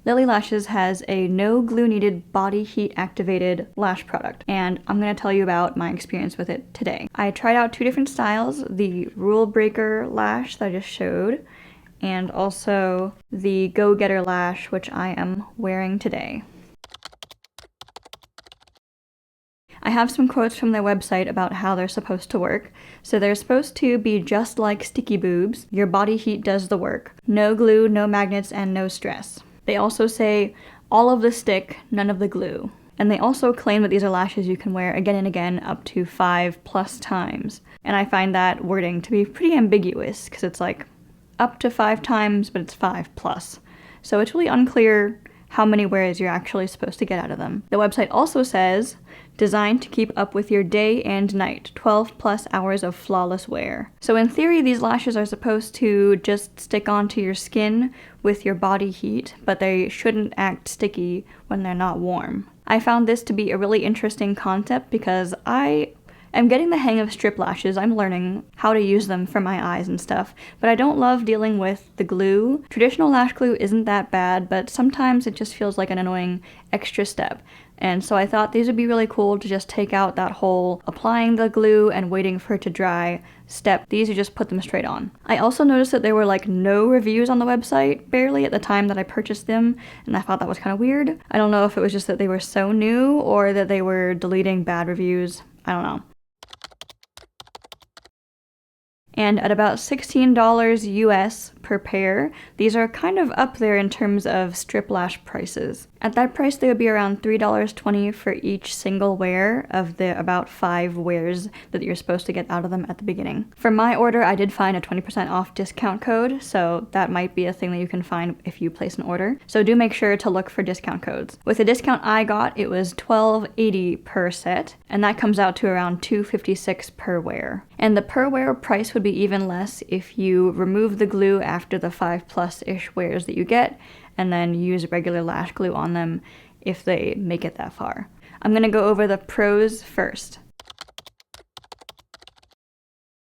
Lilly Lashes has a no glue needed body heat activated lash product, and I'm going to tell you about my experience with it today. I tried out 2 different styles, the Rule Breaker lash that I just showed, and also the Go Getter lash, which I am wearing today. I have some quotes from their website about how they're supposed to work. So they're supposed to be just like sticky boobs. Your body heat does the work. No glue, no magnets, and no stress. They also say, all of the stick, none of the glue. And they also claim that these are lashes you can wear again and again up to 5+ times. And I find that wording to be pretty ambiguous, because it's like up to 5 times, but it's 5+. So it's really unclear how many wears you're actually supposed to get out of them. The website also says, designed to keep up with your day and night, 12+ hours of flawless wear. So in theory, these lashes are supposed to just stick onto your skin with your body heat, but they shouldn't act sticky when they're not warm. I found this to be a really interesting concept because I'm getting the hang of strip lashes. I'm learning how to use them for my eyes and stuff, but I don't love dealing with the glue. Traditional lash glue isn't that bad, but sometimes it just feels like an annoying extra step. And so I thought these would be really cool to just take out that whole applying the glue and waiting for it to dry step. These, you just put them straight on. I also noticed that there were like no reviews on the website, barely, at the time that I purchased them, and I thought that was kind of weird. I don't know if it was just that they were so new or that they were deleting bad reviews. I don't know. And at about $16 US per pair, these are kind of up there in terms of strip lash prices. At that price, they would be around $3.20 for each single wear of the about 5 wears that you're supposed to get out of them at the beginning. For my order, I did find a 20% off discount code, so that might be a thing that you can find if you place an order. So do make sure to look for discount codes. With the discount I got, it was $12.80 per set, and that comes out to around $2.56 per wear. And the per wear price would be even less if you remove the glue after the 5+-ish wears that you get, and then use regular lash glue on them if they make it that far. I'm going to go over the pros first.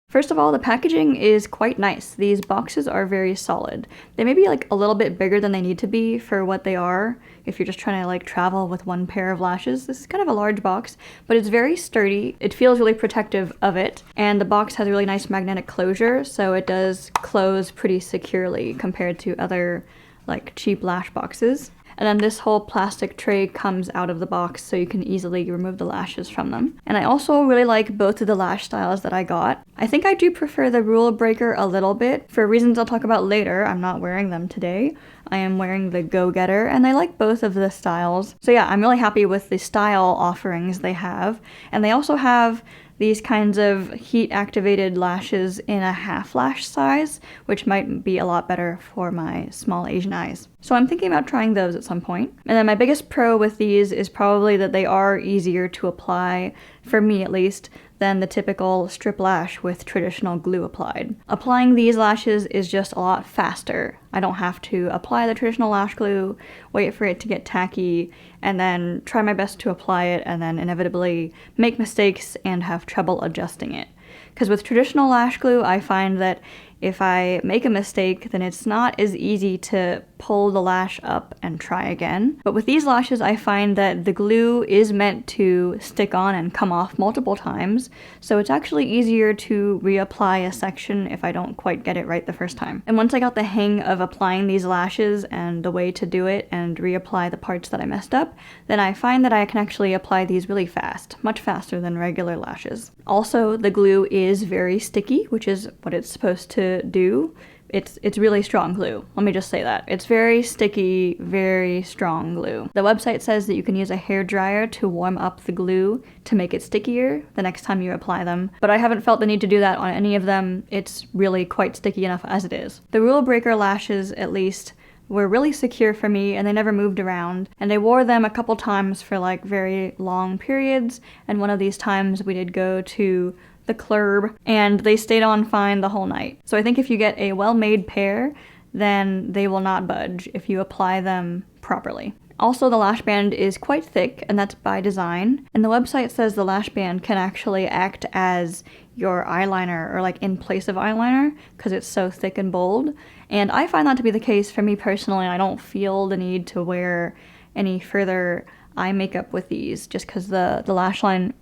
First of all, the packaging is quite nice. These boxes are very solid. They may be like a little bit bigger than they need to be for what they are. If you're just trying to like travel with one pair of lashes, this is kind of a large box, but it's very sturdy. It feels really protective of it, and the box has a really nice magnetic closure, so it does close pretty securely compared to other like cheap lash boxes. And then this whole plastic tray comes out of the box so you can easily remove the lashes from them. And I also really like both of the lash styles that I got. I think I do prefer the Rule Breaker a little bit. For reasons I'll talk about later, I'm not wearing them today. I am wearing the Go Getter, and I like both of the styles. So yeah, I'm really happy with the style offerings they have. And they also have these kinds of heat-activated lashes in a half lash size, which might be a lot better for my small Asian eyes. So I'm thinking about trying those at some point. And then my biggest pro with these is probably that they are easier to apply, for me at least, than the typical strip lash with traditional glue applied. Applying these lashes is just a lot faster. I don't have to apply the traditional lash glue, wait for it to get tacky, and then try my best to apply it, and then inevitably make mistakes and have trouble adjusting it. Because with traditional lash glue, I find that if I make a mistake, then it's not as easy to pull the lash up and try again. But with these lashes, I find that the glue is meant to stick on and come off multiple times, so it's actually easier to reapply a section if I don't quite get it right the first time. And once I got the hang of applying these lashes and the way to do it and reapply the parts that I messed up, then I find that I can actually apply these really fast, much faster than regular lashes. Also, the glue is very sticky, which is what it's supposed to do. It's really strong glue. Let me just say that. It's very sticky, very strong glue. The website says that you can use a hairdryer to warm up the glue to make it stickier the next time you apply them, but I haven't felt the need to do that on any of them. It's really quite sticky enough as it is. The Rule Breaker lashes, at least, were really secure for me, and they never moved around, and I wore them a couple times for like very long periods, and one of these times we did go to the club, and they stayed on fine the whole night. So I think if you get a well-made pair, then they will not budge if you apply them properly. Also, the lash band is quite thick, and that's by design. And the website says the lash band can actually act as your eyeliner, or like in place of eyeliner, because it's so thick and bold. And I find that to be the case for me personally. I don't feel the need to wear any further eye makeup with these, just because the lash line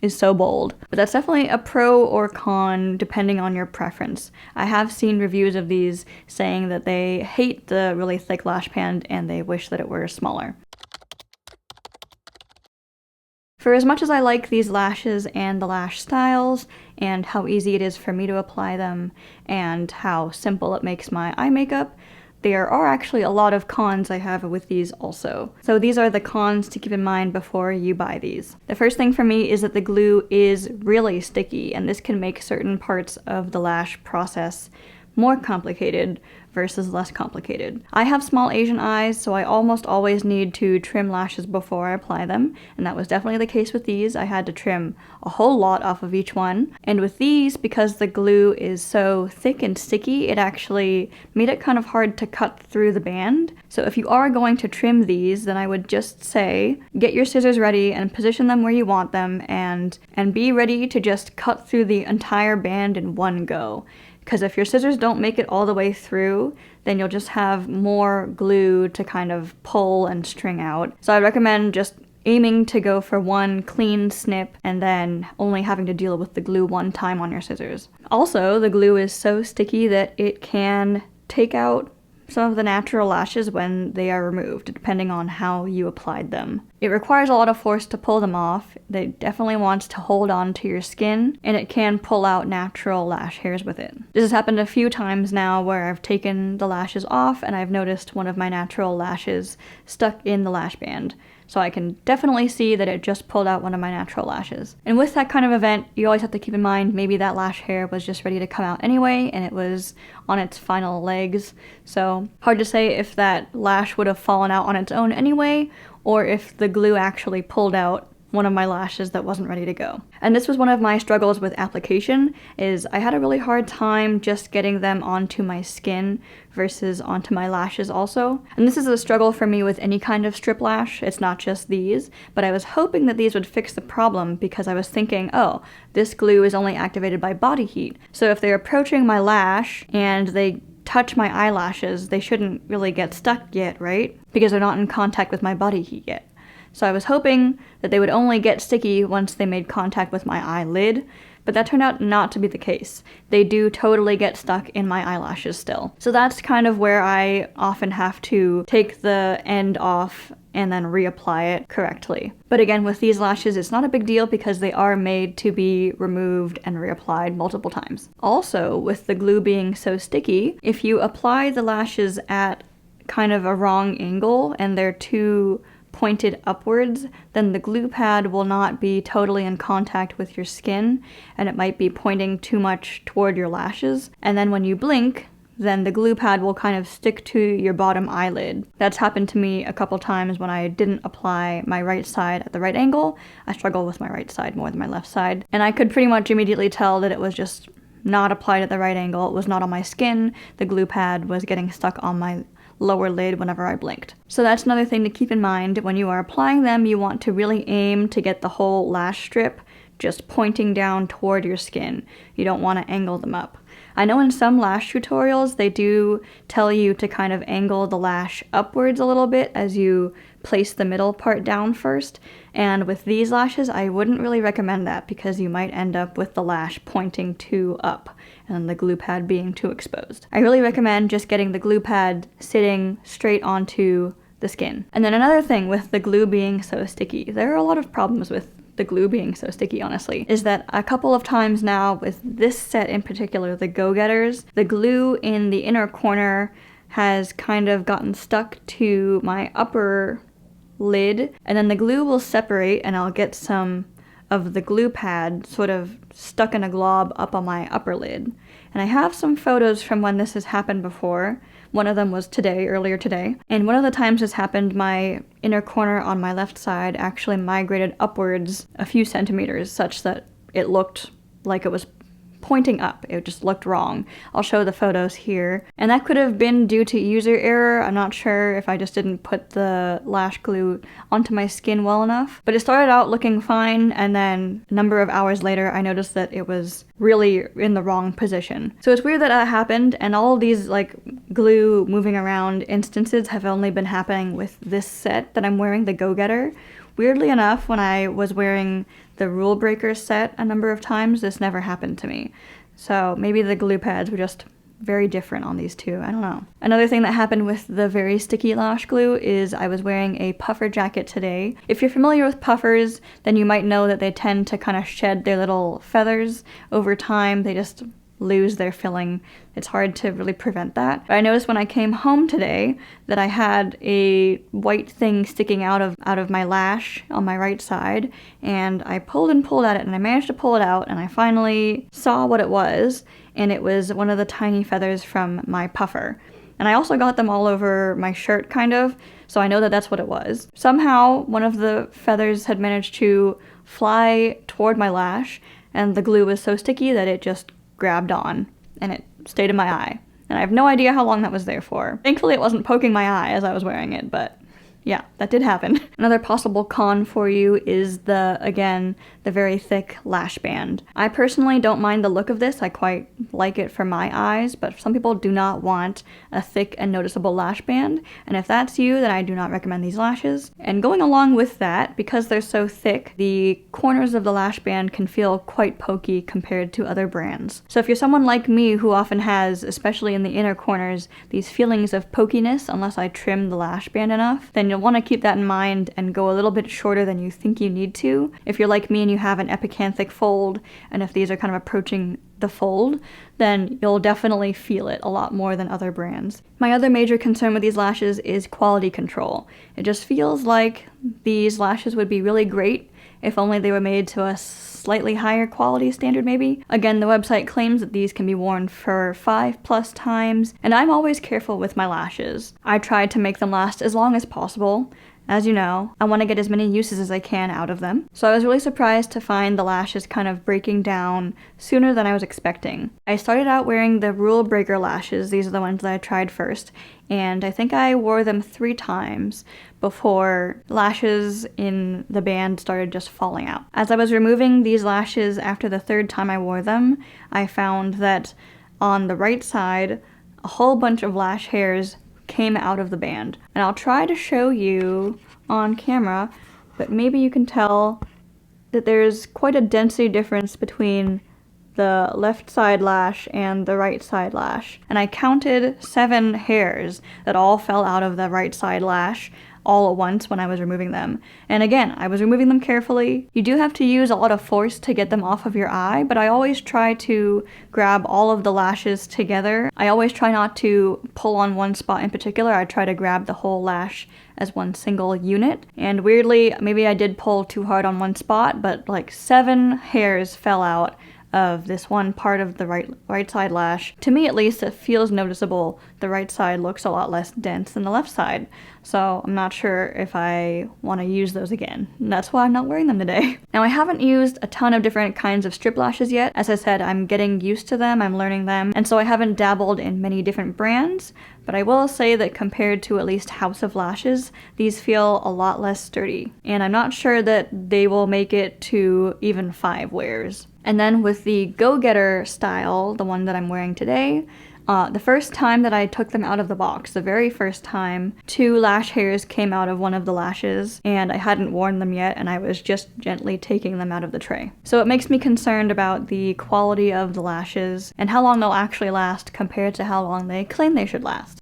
is so bold. But that's definitely a pro or con depending on your preference. I have seen reviews of these saying that they hate the really thick lash band and they wish that it were smaller. For as much as I like these lashes and the lash styles, and how easy it is for me to apply them, and how simple it makes my eye makeup, there are actually a lot of cons I have with these also. So these are the cons to keep in mind before you buy these. The first thing for me is that the glue is really sticky, and this can make certain parts of the lash process more complicated versus less complicated. I have small Asian eyes, so I almost always need to trim lashes before I apply them, and that was definitely the case with these. I had to trim a whole lot off of each one. And with these, because the glue is so thick and sticky, it actually made it kind of hard to cut through the band. So if you are going to trim these, then I would just say, get your scissors ready and position them where you want them, and be ready to just cut through the entire band in one go. Because if your scissors don't make it all the way through, then you'll just have more glue to kind of pull and string out. So I recommend just aiming to go for one clean snip and then only having to deal with the glue one time on your scissors. Also, the glue is so sticky that it can take out some of the natural lashes when they are removed, depending on how you applied them. It requires a lot of force to pull them off. They definitely want to hold on to your skin, and it can pull out natural lash hairs with it. This has happened a few times now where I've taken the lashes off and I've noticed one of my natural lashes stuck in the lash band. So I can definitely see that it just pulled out one of my natural lashes. And with that kind of event, you always have to keep in mind maybe that lash hair was just ready to come out anyway and it was on its final legs. So hard to say if that lash would have fallen out on its own anyway, or if the glue actually pulled out one of my lashes that wasn't ready to go. And this was one of my struggles with application, is I had a really hard time just getting them onto my skin versus onto my lashes also. And this is a struggle for me with any kind of strip lash, it's not just these, but I was hoping that these would fix the problem because I was thinking, oh, this glue is only activated by body heat. So if they're approaching my lash and they touch my eyelashes, they shouldn't really get stuck yet, right? Because they're not in contact with my body heat yet. So I was hoping that they would only get sticky once they made contact with my eyelid, but that turned out not to be the case. They do totally get stuck in my eyelashes still. So that's kind of where I often have to take the end off and then reapply it correctly. But again, with these lashes, it's not a big deal because they are made to be removed and reapplied multiple times. Also, with the glue being so sticky, if you apply the lashes at kind of a wrong angle and they're too pointed upwards, then the glue pad will not be totally in contact with your skin, and it might be pointing too much toward your lashes. And then when you blink, then the glue pad will kind of stick to your bottom eyelid. That's happened to me a couple times when I didn't apply my right side at the right angle. I struggle with my right side more than my left side. And I could pretty much immediately tell that it was just not applied at the right angle. It was not on my skin. The glue pad was getting stuck on my lower lid whenever I blinked. So that's another thing to keep in mind. When you are applying them, you want to really aim to get the whole lash strip just pointing down toward your skin. You don't want to angle them up. I know in some lash tutorials they do tell you to kind of angle the lash upwards a little bit as you place the middle part down first, and with these lashes I wouldn't really recommend that because you might end up with the lash pointing too up and the glue pad being too exposed. I really recommend just getting the glue pad sitting straight onto the skin. And then another thing with the glue being so sticky, there are a lot of problems with the glue being so sticky, honestly, is that a couple of times now with this set in particular, the Go-Getters, the glue in the inner corner has kind of gotten stuck to my upper lid, and then the glue will separate and I'll get some of the glue pad sort of stuck in a glob up on my upper lid. And I have some photos from when this has happened before. One of them was earlier today. And one of the times this happened, my inner corner on my left side actually migrated upwards a few centimeters such that it looked like it was pointing up. It just looked wrong. I'll show the photos here. And that could have been due to user error. I'm not sure if I just didn't put the lash glue onto my skin well enough. But it started out looking fine, and then a number of hours later I noticed that it was really in the wrong position. So it's weird that that happened, and all of these like glue moving around instances have only been happening with this set that I'm wearing, the Go-Getter. Weirdly enough, when I was wearing the Rule Breaker set a number of times, this never happened to me. So maybe the glue pads were just very different on these two. I don't know. Another thing that happened with the very sticky lash glue is I was wearing a puffer jacket today. If you're familiar with puffers, then you might know that they tend to kind of shed their little feathers over time. They just lose their filling. It's hard to really prevent that. But I noticed when I came home today that I had a white thing sticking out of my lash on my right side, and I pulled and pulled at it, and I managed to pull it out, and I finally saw what it was, and it was one of the tiny feathers from my puffer. And I also got them all over my shirt, kind of, so I know that that's what it was. Somehow, one of the feathers had managed to fly toward my lash, and the glue was so sticky that it just grabbed on, and it stayed in my eye. And I have no idea how long that was there for. Thankfully, it wasn't poking my eye as I was wearing it, but yeah, that did happen. Another possible con for you is again, the very thick lash band. I personally don't mind the look of this. I quite like it for my eyes, but some people do not want a thick and noticeable lash band. And if that's you, then I do not recommend these lashes. And going along with that, because they're so thick, the corners of the lash band can feel quite pokey compared to other brands. So if you're someone like me who often has, especially in the inner corners, these feelings of pokiness unless I trim the lash band enough, then you'll want to keep that in mind and go a little bit shorter than you think you need to. If you're like me and you have an epicanthic fold, and if these are kind of approaching the fold, then you'll definitely feel it a lot more than other brands. My other major concern with these lashes is quality control. It just feels like these lashes would be really great if only they were made to a slightly higher quality standard maybe. Again, the website claims that these can be worn for 5+ times, and I'm always careful with my lashes. I try to make them last as long as possible. As you know, I want to get as many uses as I can out of them. So I was really surprised to find the lashes kind of breaking down sooner than I was expecting. I started out wearing the Rule Breaker lashes. These are the ones that I tried first, and I think I wore them 3 times before lashes in the band started just falling out. As I was removing these lashes after the 3rd time I wore them, I found that on the right side, a whole bunch of lash hairs came out of the band. And I'll try to show you on camera, but maybe you can tell that there's quite a density difference between the left side lash and the right side lash. And I counted 7 hairs that all fell out of the right side lash all at once when I was removing them. And again, I was removing them carefully. You do have to use a lot of force to get them off of your eye, but I always try to grab all of the lashes together. I always try not to pull on one spot in particular. I try to grab the whole lash as one single unit. And weirdly, maybe I did pull too hard on one spot, but like 7 hairs fell out of this one part of the right side lash. To me at least, it feels noticeable. The right side looks a lot less dense than the left side. So I'm not sure if I want to use those again. And that's why I'm not wearing them today. Now I haven't used a ton of different kinds of strip lashes yet. As I said, I'm getting used to them, I'm learning them, and so I haven't dabbled in many different brands, but I will say that compared to at least House of Lashes, these feel a lot less sturdy. And I'm not sure that they will make it to even 5 wears. And then with the Go-Getter style, the one that I'm wearing today, the first time that I took them out of the box, the very first time, 2 lash hairs came out of one of the lashes, and I hadn't worn them yet, and I was just gently taking them out of the tray. So it makes me concerned about the quality of the lashes and how long they'll actually last compared to how long they claim they should last.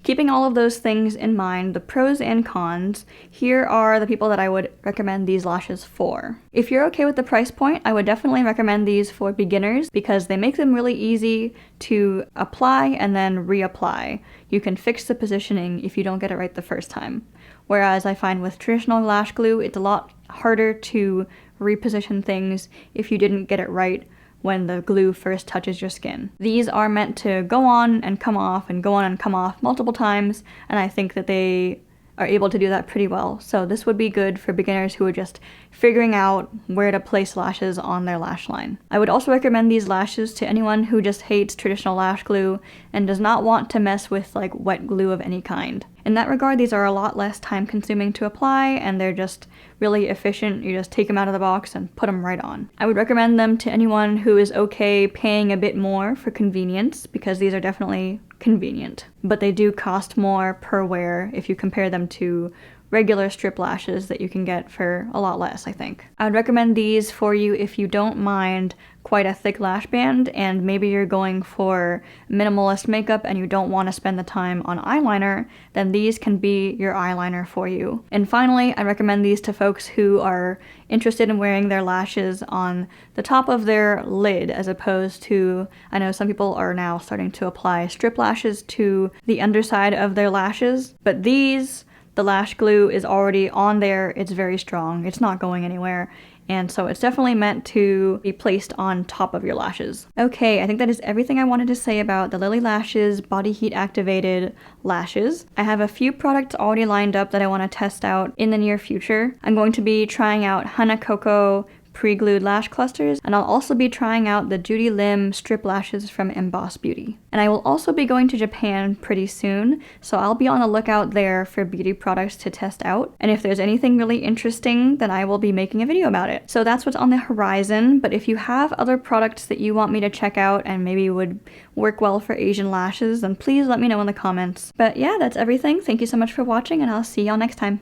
Keeping all of those things in mind, the pros and cons, here are the people that I would recommend these lashes for. If you're okay with the price point, I would definitely recommend these for beginners because they make them really easy to apply and then reapply. You can fix the positioning if you don't get it right the first time. Whereas I find with traditional lash glue, it's a lot harder to reposition things if you didn't get it right when the glue first touches your skin. These are meant to go on and come off and go on and come off multiple times, and I think that they are able to do that pretty well. So this would be good for beginners who are just figuring out where to place lashes on their lash line. I would also recommend these lashes to anyone who just hates traditional lash glue and does not want to mess with like wet glue of any kind. In that regard, these are a lot less time consuming to apply and they're just really efficient. You just take them out of the box and put them right on. I would recommend them to anyone who is okay paying a bit more for convenience, because these are definitely convenient, but they do cost more per wear if you compare them to regular strip lashes that you can get for a lot less, I think. I would recommend these for you if you don't mind quite a thick lash band and maybe you're going for minimalist makeup and you don't want to spend the time on eyeliner, then these can be your eyeliner for you. And finally, I recommend these to folks who are interested in wearing their lashes on the top of their lid as opposed to, I know some people are now starting to apply strip lashes to the underside of their lashes, but these, the lash glue is already on there, it's very strong, it's not going anywhere, and so it's definitely meant to be placed on top of your lashes. Okay, I think that is everything I wanted to say about the Lilly Lashes Body Heat Activated Lashes. I have a few products already lined up that I want to test out in the near future. I'm going to be trying out Hana Coco pre-glued lash clusters, and I'll also be trying out the Judy Lim strip lashes from Emboss Beauty. And I will also be going to Japan pretty soon, so I'll be on the lookout there for beauty products to test out, and if there's anything really interesting, then I will be making a video about it. So that's what's on the horizon, but if you have other products that you want me to check out and maybe would work well for Asian lashes, then please let me know in the comments. But yeah, that's everything. Thank you so much for watching, and I'll see y'all next time.